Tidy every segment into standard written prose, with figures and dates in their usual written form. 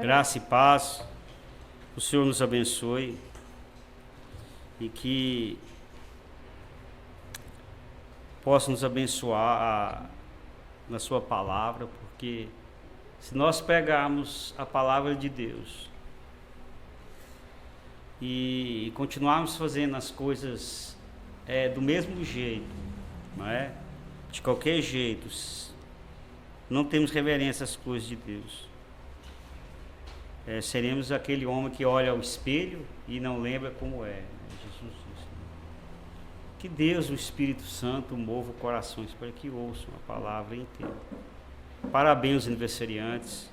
Graça e paz, o Senhor nos abençoe e que possa nos abençoar na sua palavra, porque se nós pegarmos a palavra de Deus e continuarmos fazendo as coisas do mesmo jeito, não é? De qualquer jeito, não temos reverência às coisas de Deus. Seremos aquele homem que olha ao espelho e não lembra como é. Jesus disse. Que Deus, o Espírito Santo, mova corações para que ouçam a palavra inteira. Parabéns aos aniversariantes.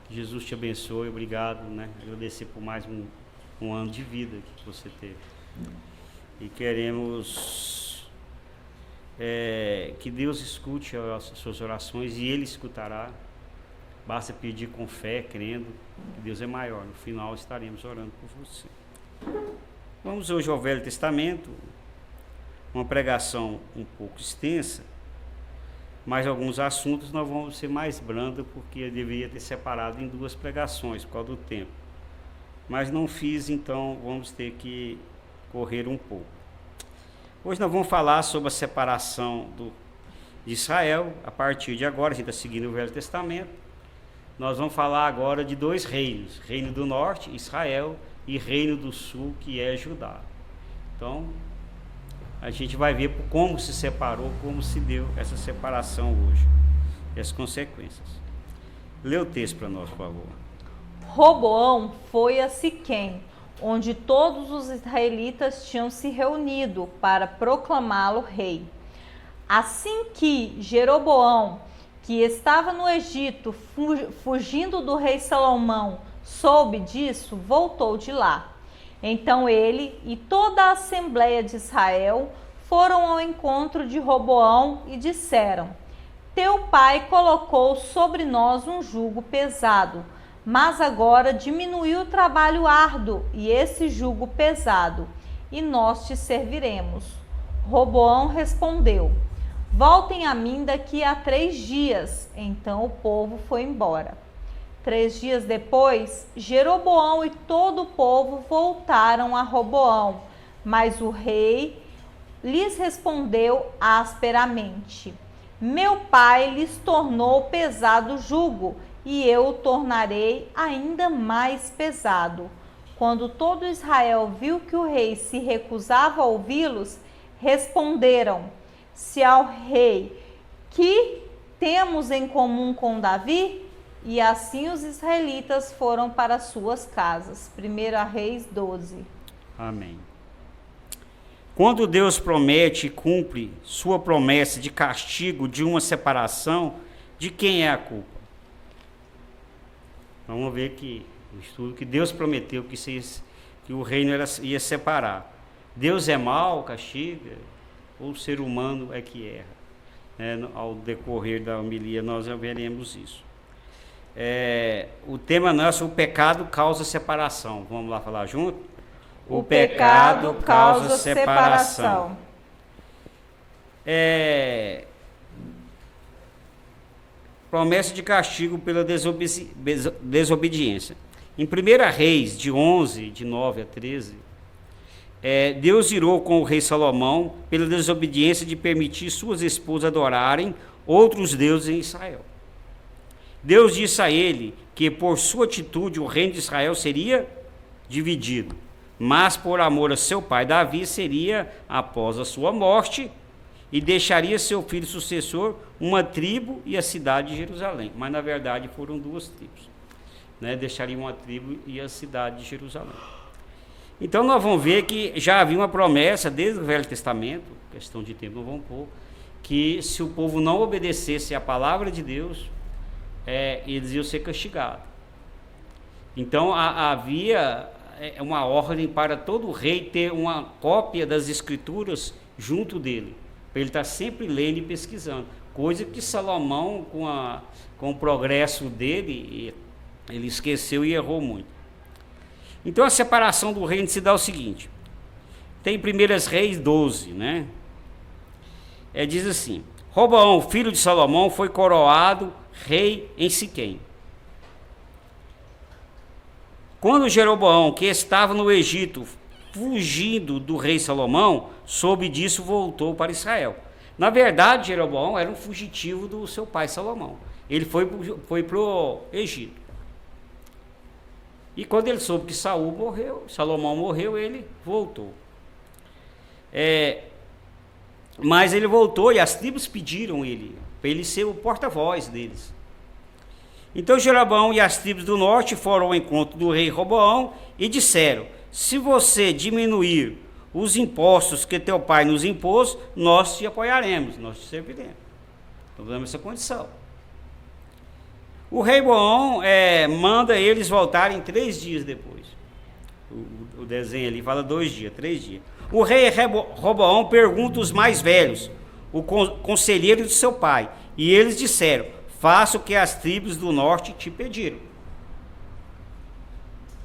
Que Jesus te abençoe. Obrigado, né? Agradecer por mais um ano de vida que você teve. E queremos que Deus escute as suas orações e Ele escutará. Basta pedir com fé, crendo que Deus é maior. No final estaremos orando por você. Vamos hoje ao Velho Testamento, uma pregação um pouco extensa, mas alguns assuntos nós vamos ser mais branda, porque eu deveria ter separado em 2 pregações por causa do tempo. Mas não fiz, então vamos ter que correr um pouco. Hoje nós vamos falar sobre a separação de Israel. A partir de agora, a gente está seguindo o Velho Testamento. Nós vamos falar agora de 2 reinos, Reino do Norte, Israel, e Reino do Sul, que é Judá. Então, a gente vai ver como se separou, como se deu essa separação hoje, e as consequências. Lê o texto para nós, por favor. Roboão foi a Siquém, onde todos os israelitas tinham se reunido para proclamá-lo rei. Assim que Jeroboão, que estava no Egito, fugindo do rei Salomão, soube disso, voltou de lá. Então ele e toda a Assembleia de Israel foram ao encontro de Roboão e disseram: Teu pai colocou sobre nós um jugo pesado, mas agora diminuiu o trabalho árduo e esse jugo pesado, e nós te serviremos. Roboão respondeu: Voltem a mim daqui a 3 dias. Então o povo foi embora. 3 dias depois, Jeroboão e todo o povo voltaram a Roboão, mas o rei lhes respondeu asperamente: Meu pai lhes tornou pesado o jugo, e eu o tornarei ainda mais pesado. Quando todo Israel viu que o rei se recusava a ouvi-los, responderam: Se ao rei, que temos em comum com Davi? E assim os israelitas foram para suas casas. 1 Reis 12. Amém. Quando Deus promete e cumpre sua promessa de castigo, de uma separação, de quem é a culpa? Vamos ver que o estudo que Deus prometeu que o reino ia separar. Deus é mau, castiga, ou o ser humano é que erra? Ao decorrer da homilia nós já veremos isso. O tema nosso, o pecado causa separação. Vamos lá falar junto? O pecado causa separação. Promessa de castigo pela desobediência. Em 1 Reis, de 11, de 9 a 13, Deus irou com o rei Salomão pela desobediência de permitir suas esposas adorarem outros deuses em Israel. Deus disse a ele que por sua atitude o reino de Israel seria dividido, mas por amor a seu pai Davi seria após a sua morte e deixaria seu filho sucessor uma tribo e a cidade de Jerusalém. Mas na verdade foram 2 tribos, deixaria uma tribo e a cidade de Jerusalém. Então nós vamos ver que já havia uma promessa desde o Velho Testamento, questão de tempo não vamos pôr, que se o povo não obedecesse à palavra de Deus, eles iam ser castigados. Então havia uma ordem para todo rei ter uma cópia das escrituras junto dele, para ele estar sempre lendo e pesquisando, coisa que Salomão, com o progresso dele, ele esqueceu e errou muito. Então a separação do reino se dá o seguinte: tem 1 Reis 12, diz assim: Roboão, filho de Salomão, foi coroado rei em Siquém. Quando Jeroboão, que estava no Egito, fugindo do rei Salomão, soube disso, voltou para Israel. Na verdade, Jeroboão era um fugitivo do seu pai Salomão. Ele foi para o Egito. E quando ele soube que Salomão morreu, ele voltou. Mas ele voltou e as tribos pediram ele, para ele ser o porta-voz deles. Então Jeroboão e as tribos do norte foram ao encontro do rei Roboão e disseram: se você diminuir os impostos que teu pai nos impôs, nós te apoiaremos, nós te serviremos. Então damos essa condição. O rei Roboão manda eles voltarem 3 dias depois. O desenho ali fala 2 dias, 3 dias. O rei Roboão pergunta os mais velhos, o conselheiro de seu pai, e eles disseram: faça o que as tribos do norte te pediram.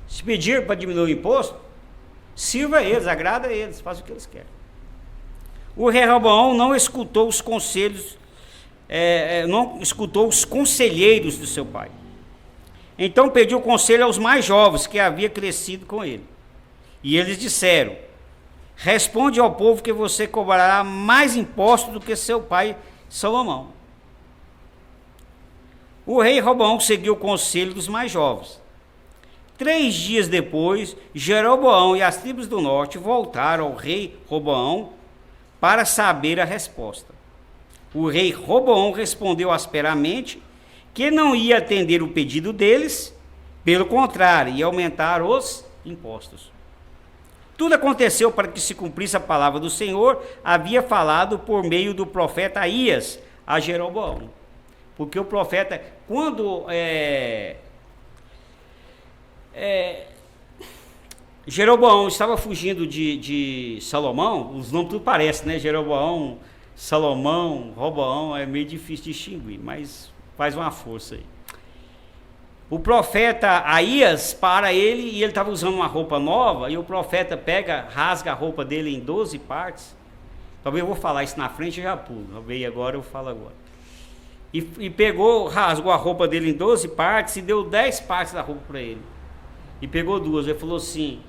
Se pediram para diminuir o imposto, sirva a eles, agrada a eles, faça o que eles querem. O rei Roboão não escutou os conselhos, não escutou os conselheiros do seu pai. Então pediu conselho aos mais jovens que havia crescido com ele. E eles disseram: responde ao povo que você cobrará mais impostos do que seu pai Salomão. O rei Roboão seguiu o conselho dos mais jovens. 3 dias depois, Jeroboão e as tribos do norte voltaram ao rei Roboão para saber a resposta. O rei Roboão respondeu asperamente que não ia atender o pedido deles, pelo contrário, ia aumentar os impostos. Tudo aconteceu para que se cumprisse a palavra do Senhor, havia falado por meio do profeta Aías a Jeroboão. Porque o profeta, quando Jeroboão estava fugindo de Salomão, os nomes tudo parecem, né? Jeroboão, Salomão, Roboão, é meio difícil de distinguir, mas faz uma força aí. O profeta Aías para ele, e ele estava usando uma roupa nova, e o profeta rasga a roupa dele em 12 partes. Talvez eu vou falar isso na frente e já pulo. Talvez agora eu falo agora. E rasgou a roupa dele em 12 partes e deu 10 partes da roupa para ele. E pegou 2. Ele falou assim: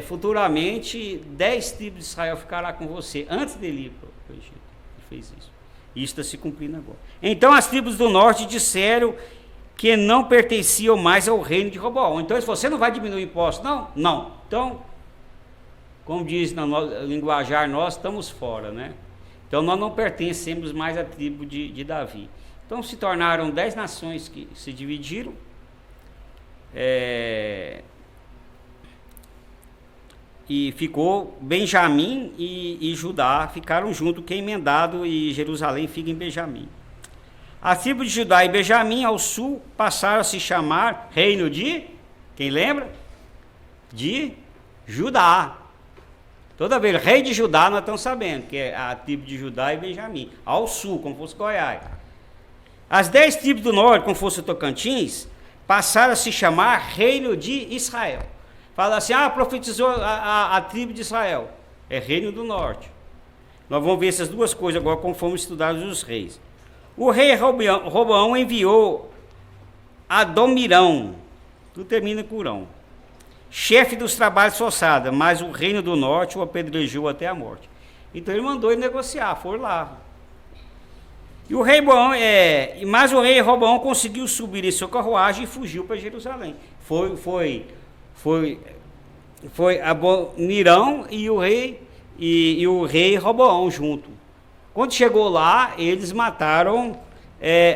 futuramente 10 tribos de Israel ficará com você, antes dele ir para o Egito. Ele fez isso. E isso está se cumprindo agora. Então as tribos do norte disseram que não pertenciam mais ao reino de Roboão. Então você não vai diminuir o imposto, não? Não. Então, como diz na linguajar, nós estamos fora, né? Então nós não pertencemos mais à tribo de Davi. Então se tornaram 10 nações que se dividiram. E ficou Benjamim e Judá ficaram juntos, que é emendado, e Jerusalém fica em Benjamim. As tribos de Judá e Benjamim ao sul passaram a se chamar reino de, quem lembra? De Judá. Toda vez, rei de Judá, nós estamos sabendo que é a tribo de Judá e Benjamim, ao sul, como fosse Goiás. As 10 tribos do norte, como fosse Tocantins, passaram a se chamar reino de Israel. Fala assim: profetizou a tribo de Israel, é reino do norte. Nós vamos ver essas duas coisas agora, conforme estudados os reis. O rei Roboão enviou Adomirão, tudo termina com Urão, chefe dos trabalhos forçados, mas o reino do norte o apedrejou até a morte. Então ele mandou ele negociar, foram lá. E o rei mas o rei Roboão conseguiu subir em sua carruagem e fugiu para Jerusalém. Foi Adomirão e o rei Roboão junto. Quando chegou lá, eles mataram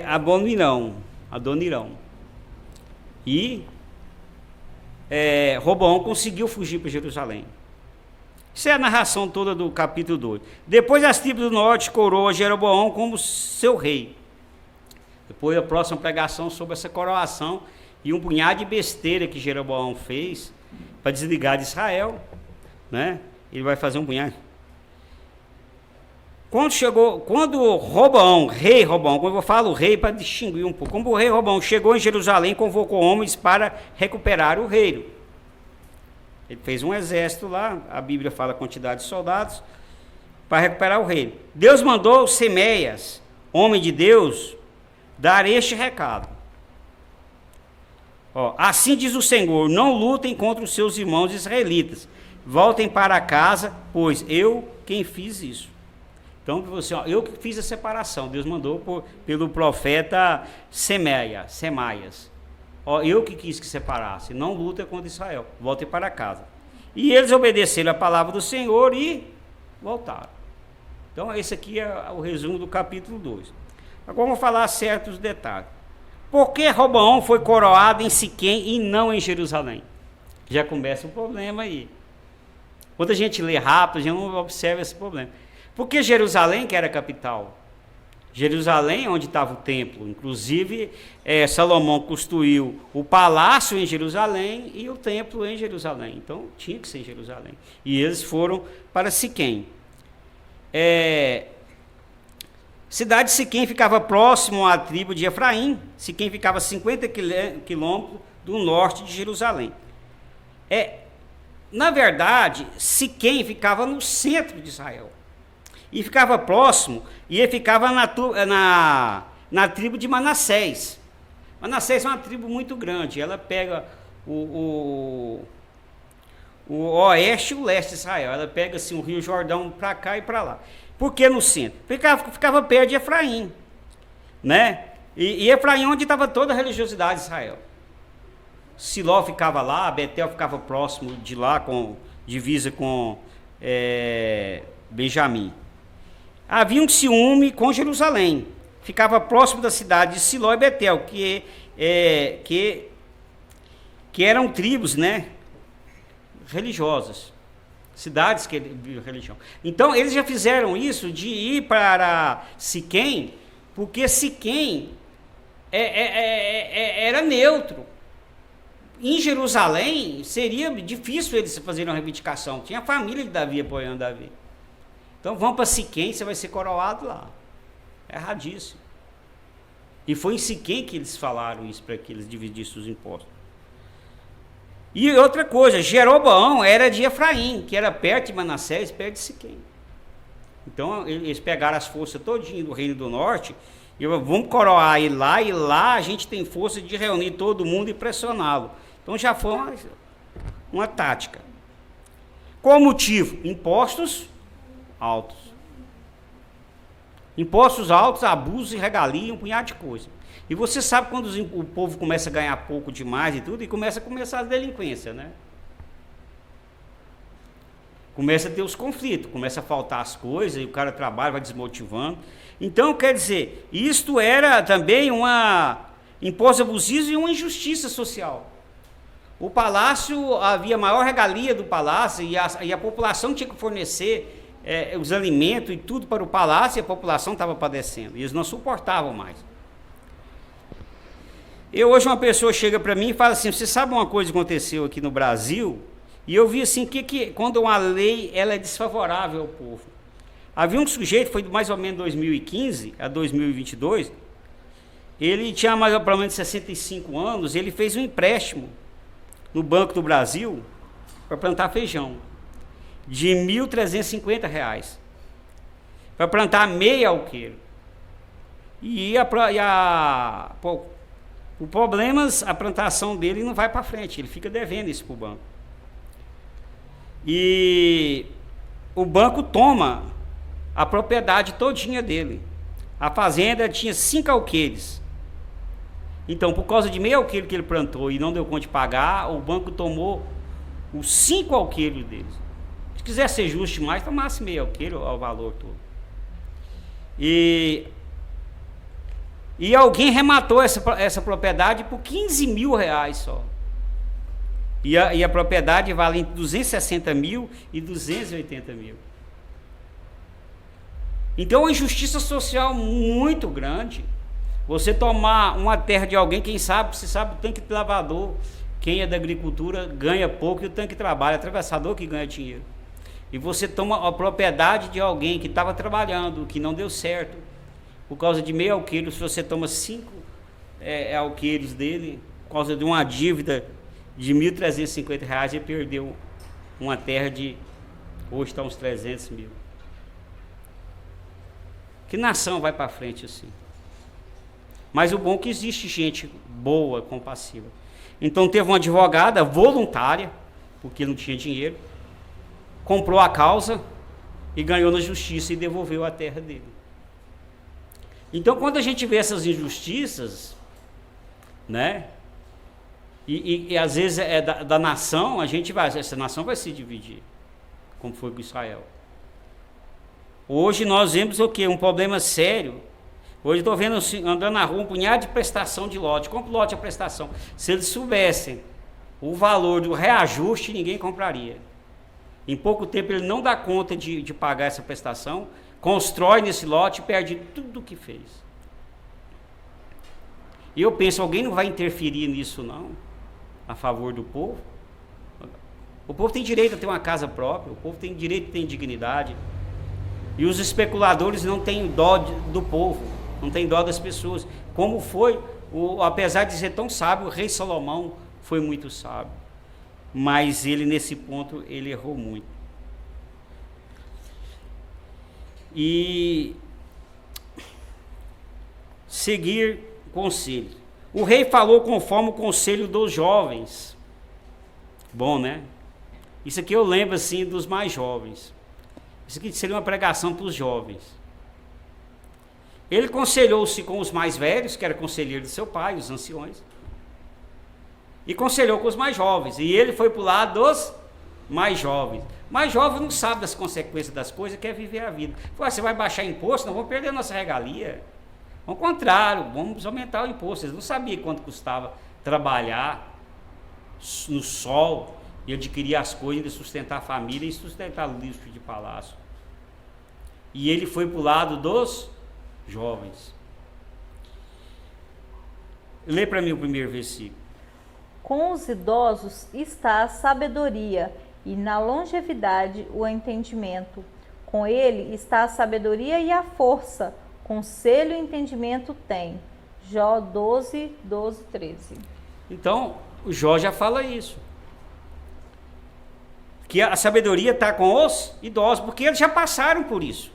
Adonirão. E Roboão conseguiu fugir para Jerusalém. Isso é a narração toda do capítulo 2. Depois as tribos do norte coroam Jeroboão como seu rei. Depois a próxima pregação sobre essa coroação e um punhado de besteira que Jeroboão fez para desligar de Israel, né? Ele vai fazer um punhado. Quando Roboão, rei Roboão, quando eu falo rei para distinguir um pouco, como o rei Roboão chegou em Jerusalém, convocou homens para recuperar o reino. Ele fez um exército lá, a Bíblia fala a quantidade de soldados, para recuperar o reino. Deus mandou Semeias, homem de Deus, dar este recado: Ó, assim diz o Senhor: não lutem contra os seus irmãos israelitas. Voltem para casa, pois eu quem fiz isso. Então, você, ó, eu que fiz a separação. Deus mandou pelo profeta Semaias. Ó, eu que quis que separasse. Não luta contra Israel. Voltem para casa. E eles obedeceram a palavra do Senhor e voltaram. Então, esse aqui é o resumo do capítulo 2. Agora vamos falar certos detalhes. Por que Roboão foi coroado em Siquém e não em Jerusalém? Já começa o problema aí. Quando a gente lê rápido, a gente não observa esse problema. Porque Jerusalém, que era a capital, Jerusalém onde estava o templo, inclusive Salomão construiu o palácio em Jerusalém e o templo em Jerusalém, então tinha que ser em Jerusalém, e eles foram para Siquém. Cidade de Siquém ficava próximo à tribo de Efraim. Siquém ficava a 50 quilômetros do norte de Jerusalém. Na verdade, Siquém ficava no centro de Israel. E ficava próximo, e ele ficava na tribo de Manassés. Manassés é uma tribo muito grande, ela pega o oeste e o leste de Israel, ela pega assim, o rio Jordão para cá e para lá. Por que no centro? Ficava perto de Efraim, né? E Efraim onde estava toda a religiosidade de Israel. Siló ficava lá, Betel ficava próximo de lá, divisa com Benjamim. Havia um ciúme com Jerusalém. Ficava próximo da cidade de Siló e Betel, que eram tribos, né, religiosas. Cidades que viviam religião. Então, eles já fizeram isso de ir para Siquém, porque Siquém era neutro. Em Jerusalém, seria difícil eles fazerem uma reivindicação. Tinha a família de Davi apoiando Davi. Então, vão para Siquém, você vai ser coroado lá. É erradíssimo. E foi em Siquém que eles falaram isso, para que eles dividissem os impostos. E outra coisa, Jeroboão era de Efraim, que era perto de Manassés, perto de Siquém. Então, eles pegaram as forças todinhas do Reino do Norte, e vamos coroar ele lá, e lá a gente tem força de reunir todo mundo e pressioná-lo. Então, já foi uma tática. Qual o motivo? Impostos altos. Impostos altos, abusos e regalia, um punhado de coisa. E você sabe quando o povo começa a ganhar pouco demais e tudo, e começa a delinquência, né? Começa a ter os conflitos, começa a faltar as coisas, e o cara trabalha, vai desmotivando. Então, quer dizer, isto era também imposto abusivo e uma injustiça social. O palácio, havia maior regalia do palácio, e a população tinha que fornecer os alimentos e tudo para o palácio, e a população estava padecendo, e eles não suportavam mais. Hoje uma pessoa chega para mim e fala assim: você sabe uma coisa que aconteceu aqui no Brasil? E eu vi assim, quando uma lei ela é desfavorável ao povo. Havia um sujeito, foi mais ou menos 2015 a 2022, ele tinha mais ou menos 65 anos, ele fez um empréstimo no Banco do Brasil para plantar feijão, de R$ 1.350, para plantar meio alqueiro. O problema, a plantação dele não vai para frente, ele fica devendo isso para o banco. E o banco toma a propriedade todinha dele. A fazenda tinha 5 alqueires. Então, por causa de meio alqueire que ele plantou e não deu conta de pagar, o banco tomou os 5 alqueiros deles. Se quiser ser justo mais, tomasse meio alqueire ao valor todo. E alguém rematou essa propriedade por R$15 mil só. E a propriedade vale entre 260 mil e 280 mil. Então, é uma injustiça social muito grande. Você tomar uma terra de alguém, você sabe, o tanque de lavador, quem é da agricultura ganha pouco, e o tanque de trabalho, atravessador que ganha dinheiro. E você toma a propriedade de alguém que estava trabalhando, que não deu certo, por causa de meio alqueiro. Se você toma 5 alqueiros dele, por causa de uma dívida de R$ 1.350, ele perdeu uma terra de, hoje está uns 300 mil. Que nação vai para frente assim? Mas o bom é que existe gente boa, compassiva. Então teve uma advogada voluntária, porque não tinha dinheiro, comprou a causa e ganhou na justiça e devolveu a terra dele. Então quando a gente vê essas injustiças, né? E às vezes é da nação, essa nação vai se dividir, como foi com Israel. Hoje nós vemos o quê? Um problema sério. Hoje estou vendo, andando na rua, um punhado de prestação de lote. Compra lote a prestação. Se eles soubessem o valor do reajuste, ninguém compraria. Em pouco tempo ele não dá conta de pagar essa prestação, constrói nesse lote e perde tudo o que fez. E eu penso, alguém não vai interferir nisso não, a favor do povo? O povo tem direito a ter uma casa própria, o povo tem direito a ter dignidade. E os especuladores não têm dó do povo, não têm dó das pessoas. Como foi, apesar de ser tão sábio, o rei Salomão foi muito sábio. Mas ele, nesse ponto, ele errou muito. E seguir conselho. O rei falou conforme o conselho dos jovens. Bom, né? Isso aqui eu lembro assim dos mais jovens. Isso aqui seria uma pregação para os jovens. Ele conselhou-se com os mais velhos, que era conselheiro de seu pai, os anciões, e conselhou com os mais jovens. E ele foi para o lado dos mais jovens. Mais jovem não sabe das consequências das coisas, quer viver a vida. Você vai baixar imposto? Não, vamos perder a nossa regalia. Ao contrário, vamos aumentar o imposto. Eles não sabiam quanto custava trabalhar no sol e adquirir as coisas, de sustentar a família e sustentar o luxo de palácio. E ele foi para o lado dos jovens. Lê para mim o primeiro versículo. Com os idosos está a sabedoria, e na longevidade o entendimento. Com ele está a sabedoria e a força. Conselho e entendimento tem. Jó 12, 12, 13. Então, o Jó já fala isso. Que a sabedoria está com os idosos, porque eles já passaram por isso.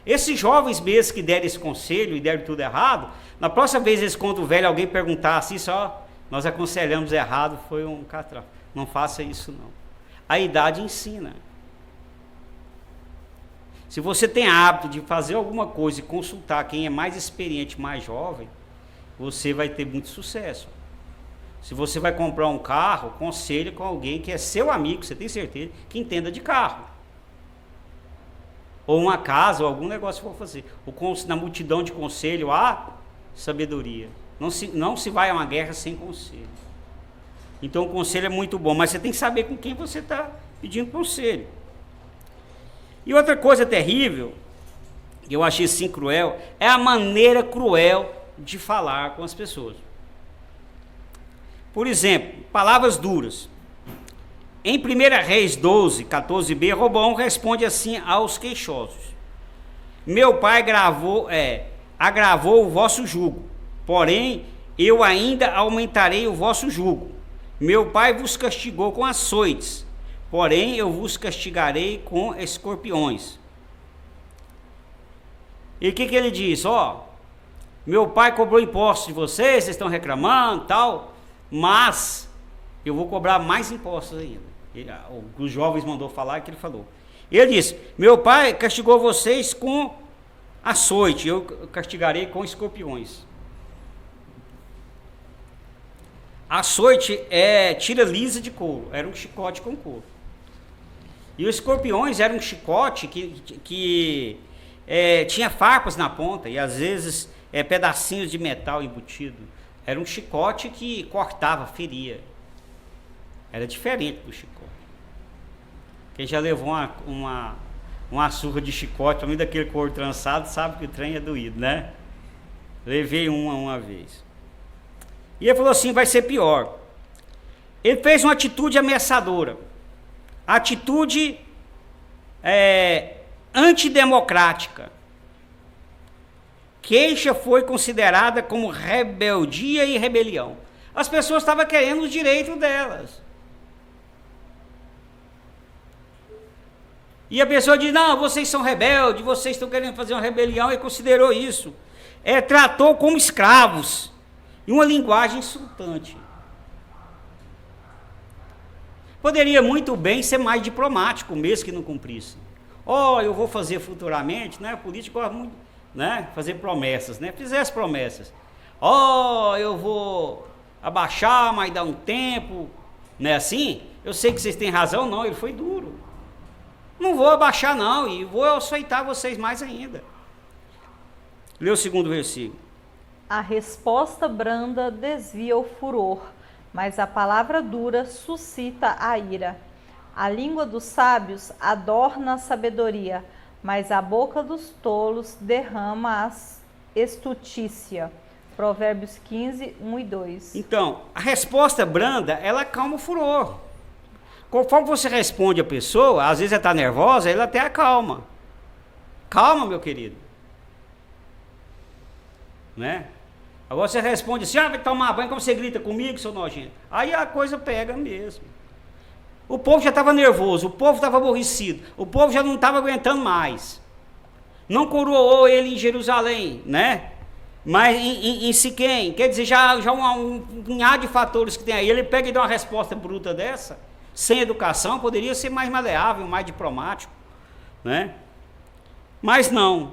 Esses jovens mesmo que deram esse conselho e deram tudo errado, na próxima vez quando o velho alguém perguntar assim, só nós aconselhamos errado, foi um catrão. Não faça isso não. A idade ensina. Se você tem hábito de fazer alguma coisa e consultar quem é mais experiente, mais jovem, você vai ter muito sucesso. Se você vai comprar um carro, conselhe com alguém que é seu amigo, você tem certeza, que entenda de carro. Ou uma casa, ou algum negócio que for fazer. Na multidão de conselho há sabedoria. Não se vai a uma guerra sem conselho. Então o conselho é muito bom, mas você tem que saber com quem você está pedindo conselho. E outra coisa terrível, que eu achei assim cruel, é a maneira cruel de falar com as pessoas. Por exemplo, palavras duras. Em 1 Reis 12, 14b, Roboão responde assim aos queixosos: meu pai agravou o vosso jugo, porém eu ainda aumentarei o vosso jugo. Meu pai vos castigou com açoites, porém eu vos castigarei com escorpiões. E o que ele diz? Meu pai cobrou impostos de vocês estão reclamando, tal, mas eu vou cobrar mais impostos ainda. Os jovens mandou falar que ele falou. Ele disse: meu pai castigou vocês com açoite, eu castigarei com escorpiões. Açoite é tira lisa de couro, era um chicote com couro. E os escorpiões era um chicote que tinha farpas na ponta e às vezes pedacinhos de metal embutido. Era um chicote que cortava, feria. Era diferente do chicote. Quem já levou uma surra de chicote, também daquele couro trançado, sabe que o trem é doído, né? Levei uma vez. E ele falou assim: vai ser pior. Ele fez uma atitude ameaçadora. Atitude antidemocrática. Queixa foi considerada como rebeldia e rebelião. As pessoas estavam querendo o direito delas. E a pessoa diz: não, vocês são rebeldes, vocês estão querendo fazer uma rebelião. E considerou isso. Tratou como escravos. E uma linguagem insultante. Poderia muito bem ser mais diplomático, mesmo que não cumprisse. Eu vou fazer futuramente, né? O político gosta muito, né? Fazer promessas, né? Fizesse promessas. Eu vou abaixar, mas dá um tempo, não é assim? Eu sei que vocês têm razão, não, ele foi duro. Não vou abaixar não, e vou aceitar vocês mais ainda. Lê o segundo versículo. A resposta branda desvia o furor, mas a palavra dura suscita a ira. A língua dos sábios adorna a sabedoria, mas a boca dos tolos derrama a estutícia. Provérbios 15, 1 e 2. Então, a resposta branda, ela acalma o furor. Conforme você responde a pessoa, às vezes ela está nervosa, ela até acalma. Calma, meu querido. Né? Agora você responde assim, vai tomar banho, como você grita comigo, seu nojento. Aí a coisa pega mesmo. O povo já estava nervoso, o povo estava aborrecido, o povo já não estava aguentando mais. Não coroou ele em Jerusalém, né? Mas em Siquém, quer dizer, já um punhado de fatores que tem aí. Ele pega e dá uma resposta bruta dessa, sem educação, poderia ser mais maleável, mais diplomático, né? Mas não.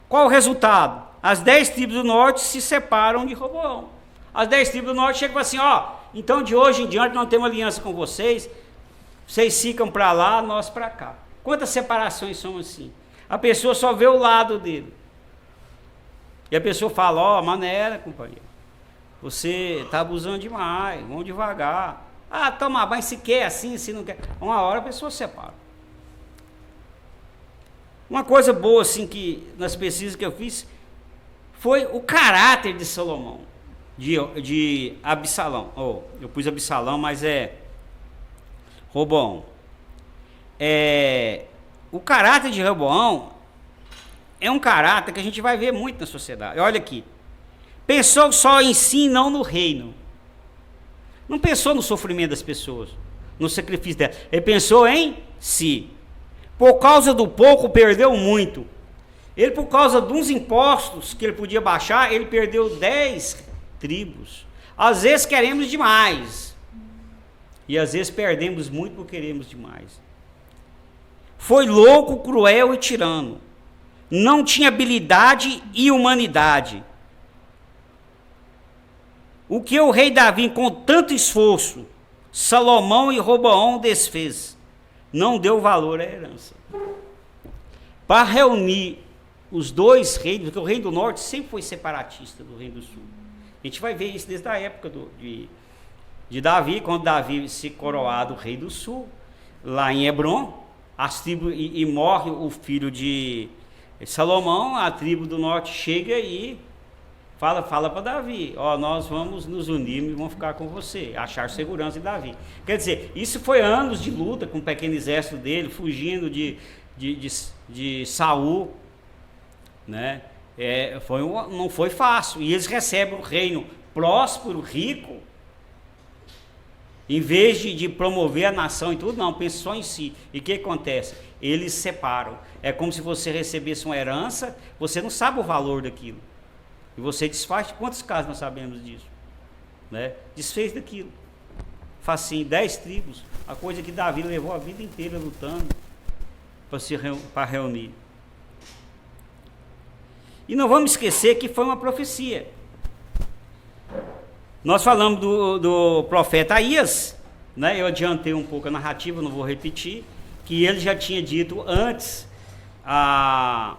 Qual o resultado? As 10 tribos do norte se separam de Roboão. As 10 tribos do norte chegam assim, então de hoje em diante nós temos aliança com vocês ficam para lá, nós para cá. Quantas separações são assim? A pessoa só vê o lado dele. E a pessoa fala, maneira, companheiro, você está abusando demais, vamos devagar. Toma banho se quer assim, se não quer. Uma hora a pessoa separa. Uma coisa boa assim que nas pesquisas que eu fiz foi o caráter de Salomão, de Absalão. Eu pus Absalão, mas é Roboão. O caráter de Roboão é um caráter que a gente vai ver muito na sociedade. Olha aqui. Pensou só em si, não no reino. Não pensou no sofrimento das pessoas, no sacrifício delas. Ele pensou em si. Por causa do pouco, perdeu muito. Ele, por causa de uns impostos que ele podia baixar, ele perdeu 10 tribos. Às vezes queremos demais. E às vezes perdemos muito porque queremos demais. Foi louco, cruel e tirano. Não tinha habilidade e humanidade. O que o rei Davi, com tanto esforço, Salomão e Roboão desfez, não deu valor à herança. Para reunir os dois reinos, porque o reino do norte sempre foi separatista do reino do sul. A gente vai ver isso desde a época de Davi, quando Davi se coroado rei do sul, lá em Hebron, as tribos, e morre o filho de Salomão, a tribo do norte chega e fala para Davi, nós vamos nos unir e vamos ficar com você, achar segurança em Davi. Quer dizer, isso foi anos de luta com o pequeno exército dele, fugindo de Saul, né? Não foi fácil, e eles recebem o reino próspero, rico, em vez de promover a nação e tudo, não, pensa só em si. E o que acontece? Eles separam. É como se você recebesse uma herança, você não sabe o valor daquilo. E você desfaz. Quantos casos nós sabemos disso? Né? Desfez daquilo. Facinho, 10 tribos. A coisa que Davi levou a vida inteira lutando para reunir. E não vamos esquecer que foi uma profecia. Nós falamos do profeta Aías, né? Eu adiantei um pouco a narrativa, não vou repetir, que ele já tinha dito antes a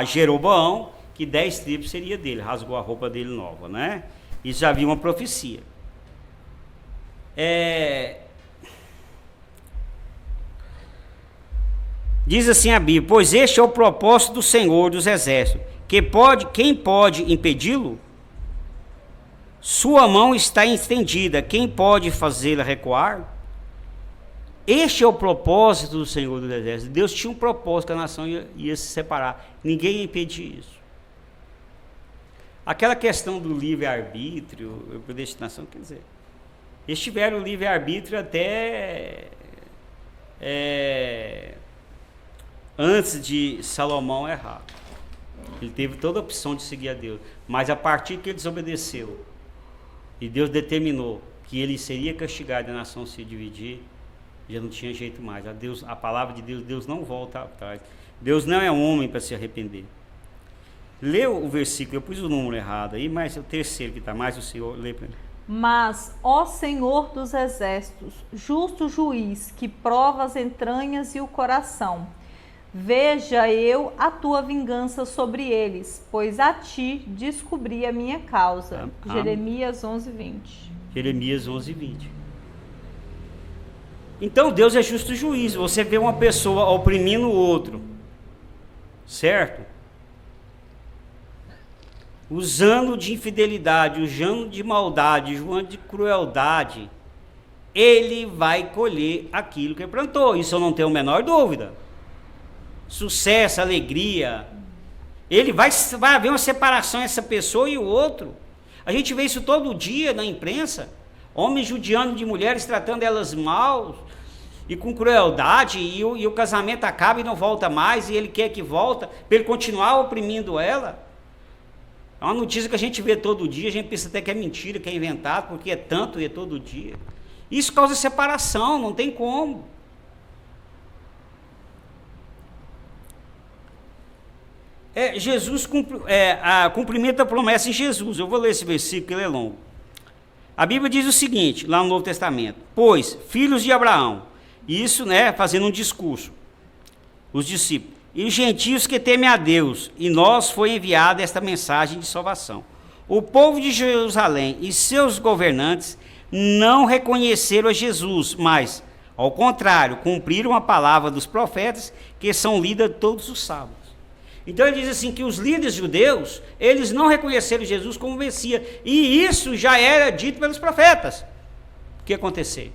Jeroboão, que 10 tribos seria dele, rasgou a roupa dele nova, né? Isso já havia uma profecia. Diz assim a Bíblia, pois este é o propósito do Senhor dos Exércitos, quem pode impedi-lo? Sua mão está estendida, quem pode fazê-la recuar? Este é o propósito do Senhor dos Exércitos. Deus tinha um propósito que a nação ia se separar. Ninguém ia impedir isso. Aquela questão do livre-arbítrio, predestinação, quer dizer, eles tiveram o livre-arbítrio até antes de Salomão errar. Ele teve toda a opção de seguir a Deus. Mas a partir que ele desobedeceu, e Deus determinou que ele seria castigado e a nação se dividir, já não tinha jeito mais. A palavra de Deus não volta atrás. Deus não é homem para se arrepender. Lê o versículo, eu pus o número errado aí, mas é o terceiro que está mais, o Senhor lê para mim. Mas, ó Senhor dos exércitos, justo juiz, que prova as entranhas e o coração, veja eu a tua vingança sobre eles, pois a ti descobri a minha causa. Jeremias 11:20. Jeremias 11:20. Então Deus é justo juiz. Você vê uma pessoa oprimindo o outro, certo? Usando de infidelidade, usando de maldade, usando de crueldade, ele vai colher aquilo que plantou. Isso eu não tenho a menor dúvida. Sucesso, alegria. Vai haver uma separação entre essa pessoa e o outro. A gente vê isso todo dia na imprensa. Homens judiando de mulheres, tratando elas mal e com crueldade, e o casamento acaba e não volta mais, e ele quer que volta, para ele continuar oprimindo ela. É uma notícia que a gente vê todo dia, a gente pensa até que é mentira, que é inventado, porque é tanto e é todo dia. Isso causa separação, não tem como. Jesus cumprimenta a promessa em Jesus. Eu vou ler esse versículo, ele é longo. A Bíblia diz o seguinte, lá no Novo Testamento: pois, filhos de Abraão, isso, fazendo um discurso, os discípulos, e os gentios que temem a Deus, e nós foi enviada esta mensagem de salvação. O povo de Jerusalém e seus governantes não reconheceram a Jesus, mas, ao contrário, cumpriram a palavra dos profetas, que são lidas todos os sábados. Então ele diz assim, que os líderes judeus, eles não reconheceram Jesus como Messias, e isso já era dito pelos profetas. O que aconteceu?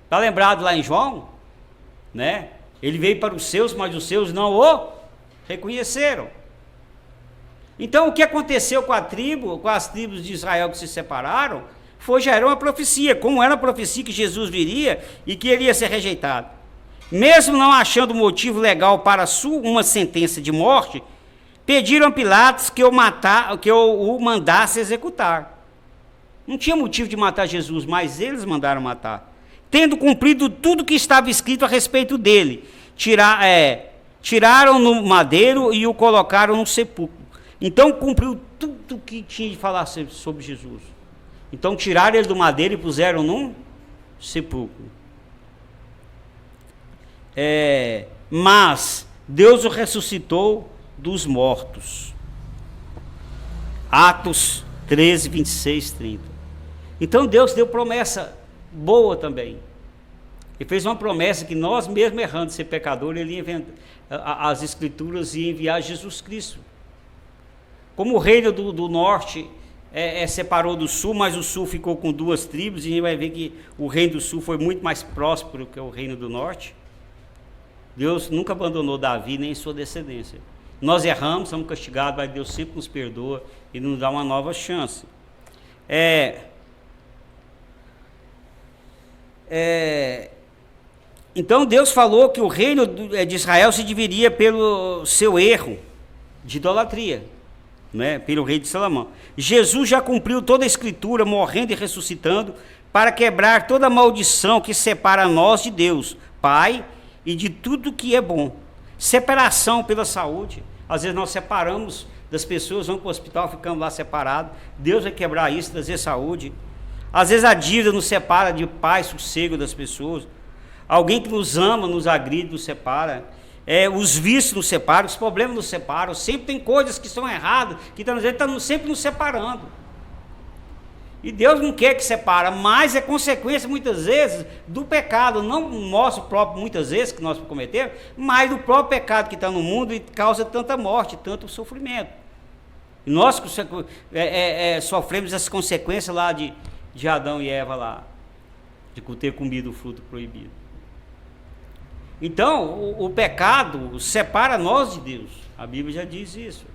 Está lembrado lá em João? Ele veio para os seus, mas os seus não o reconheceram. Então o que aconteceu com as tribos de Israel que se separaram, já era uma profecia, como era a profecia que Jesus viria e que ele ia ser rejeitado. Mesmo não achando motivo legal para uma sentença de morte, pediram a Pilatos que o mandasse executar. Não tinha motivo de matar Jesus, mas eles mandaram matar. Tendo cumprido tudo que estava escrito a respeito dele, tiraram no madeiro e o colocaram no sepulcro. Então cumpriu tudo que tinha de falar sobre Jesus. Então tiraram ele do madeiro e puseram num sepulcro. Mas Deus o ressuscitou dos mortos. Atos 13, 26, 30. Então Deus deu promessa boa também. Ele fez uma promessa que nós mesmo errando de ser pecador, ele ia as escrituras e enviar Jesus Cristo. Como o reino do norte separou do sul, mas o sul ficou com duas tribos, e a gente vai ver que o reino do sul foi muito mais próspero que o reino do norte. Deus nunca abandonou Davi nem sua descendência. Nós erramos, somos castigados, mas Deus sempre nos perdoa e nos dá uma nova chance. Então Deus falou que o reino de Israel se dividiria pelo seu erro de idolatria, pelo rei de Salomão. Jesus já cumpriu toda a escritura, morrendo e ressuscitando, para quebrar toda a maldição que separa nós de Deus, Pai, e de tudo que é bom. Separação pela saúde. Às vezes nós separamos das pessoas, vamos para o hospital, ficamos lá separados. Deus vai quebrar isso, trazer saúde. Às vezes a dívida nos separa de paz, sossego das pessoas. Alguém que nos ama, nos agride, nos separa. Os vícios nos separam, os problemas nos separam. Sempre tem coisas que estão erradas, que estão sempre nos separando. E Deus não quer que separa, mas é consequência muitas vezes do pecado, não nosso próprio, muitas vezes, que nós cometemos, mas do próprio pecado que está no mundo e causa tanta morte, tanto sofrimento. E nós sofremos as consequências lá de Adão e Eva lá, de ter comido o fruto proibido. Então, o pecado separa nós de Deus. A Bíblia já diz isso.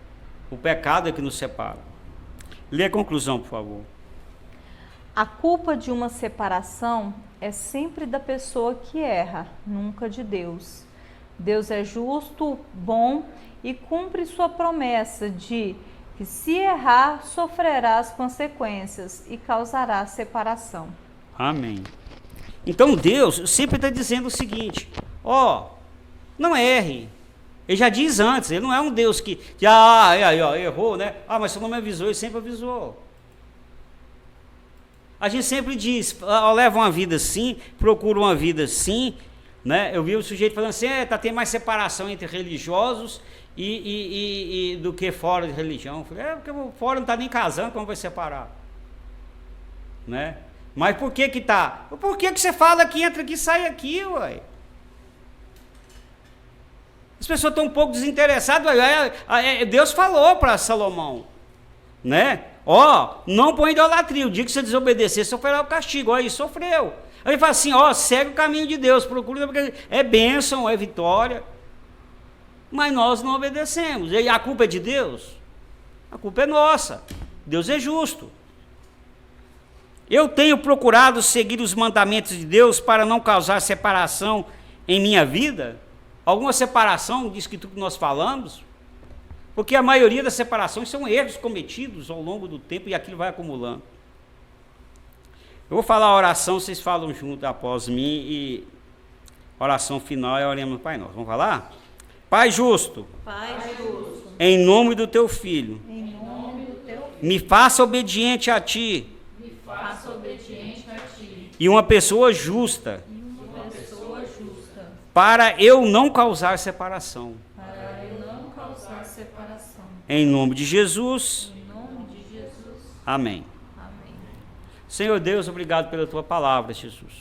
O pecado é que nos separa. Lê a conclusão, por favor. A culpa de uma separação é sempre da pessoa que erra, nunca de Deus. Deus é justo, bom e cumpre sua promessa de que se errar, sofrerá as consequências e causará separação. Amém. Então Deus sempre está dizendo o seguinte, não erre. Ele já diz antes, ele não é um Deus que errou, né? Mas você não me avisou, ele sempre avisou. A gente sempre diz, leva uma vida assim, procura uma vida assim, né? Eu vi o sujeito falando assim, tem mais separação entre religiosos e do que fora de religião. Eu falei, porque fora não está nem casando, como vai separar? Né? Mas por que que tá? Por que que você fala aqui, entra aqui, sai aqui, ué? As pessoas estão um pouco desinteressadas. Deus falou para Salomão, né? Não põe idolatria. O dia que você desobedecer, sofrerá o castigo. Aí sofreu. Aí ele fala assim, segue o caminho de Deus, procura, porque é bênção, é vitória. Mas nós não obedecemos. E a culpa é de Deus? A culpa é nossa. Deus é justo. Eu tenho procurado seguir os mandamentos de Deus para não causar separação em minha vida? Alguma separação disso que nós falamos? Porque a maioria das separações são erros cometidos ao longo do tempo e aquilo vai acumulando. Eu vou falar a oração, vocês falam junto após mim e a oração final é oremos no Pai Nosso. Vamos falar? Pai justo, em nome do teu Filho, me faça obediente a Ti, e uma pessoa justa, para eu não causar separação. Em nome de Jesus. Amém. Senhor Deus, obrigado pela Tua palavra, Jesus.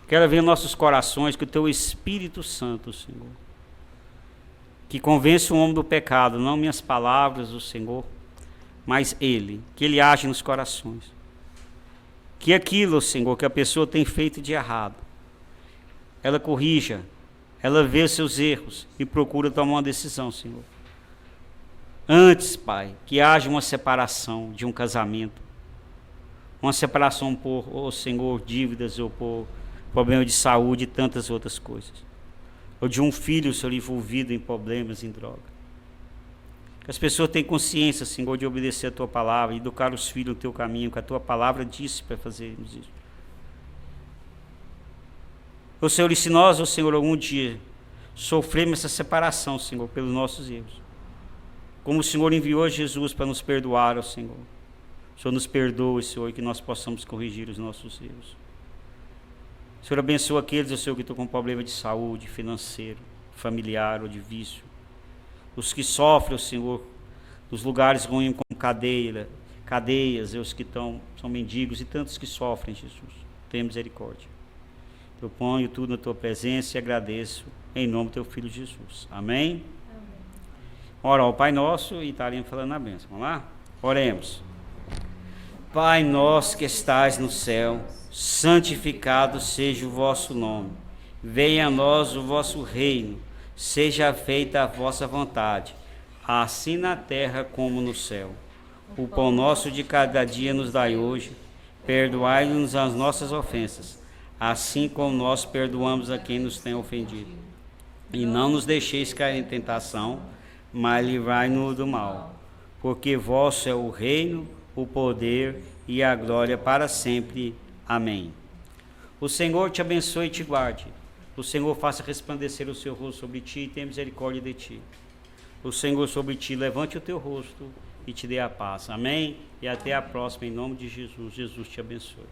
Quero ver em nossos corações que o Teu Espírito Santo, Senhor, que convence o homem do pecado, não minhas palavras, o Senhor, mas Ele, que Ele age nos corações. Que aquilo, Senhor, que a pessoa tem feito de errado, ela corrija, ela vê os seus erros e procura tomar uma decisão, Senhor. Antes, Pai, que haja uma separação de um casamento, uma separação por, Senhor, dívidas ou por problema de saúde e tantas outras coisas. Ou de um filho, Senhor, envolvido em problemas, em droga. Que as pessoas tenham consciência, Senhor, de obedecer a Tua palavra e educar os filhos no Teu caminho, que a Tua palavra disse para fazermos isso. Ô Senhor, e se nós, Senhor, algum dia sofremos essa separação, Senhor, pelos nossos erros, como o Senhor enviou Jesus para nos perdoar, Senhor, o Senhor nos perdoe, Senhor, e que nós possamos corrigir os nossos erros. O Senhor abençoa aqueles, Senhor, que estão com problema de saúde, financeiro, familiar ou de vício. Os que sofrem, Senhor, nos lugares ruins como cadeias, os que são mendigos e tantos que sofrem, Jesus. Tenha misericórdia. Eu ponho tudo na Tua presença e agradeço em nome do Teu Filho Jesus. Amém? Ora ao Pai Nosso e estaremos falando a bênção. Vamos lá? Oremos. Pai nosso que estais no céu, santificado seja o vosso nome. Venha a nós o vosso reino. Seja feita a vossa vontade, assim na terra como no céu. O pão nosso de cada dia nos dai hoje. Perdoai-nos as nossas ofensas, assim como nós perdoamos a quem nos tem ofendido. E não nos deixeis cair em tentação, mas livrai-nos do mal. Porque vosso é o reino, o poder e a glória para sempre. Amém. O Senhor te abençoe e te guarde. O Senhor faça resplandecer o seu rosto sobre ti e tenha misericórdia de ti. O Senhor sobre ti levante o teu rosto e te dê a paz. Amém? E até a próxima, em nome de Jesus. Jesus te abençoe.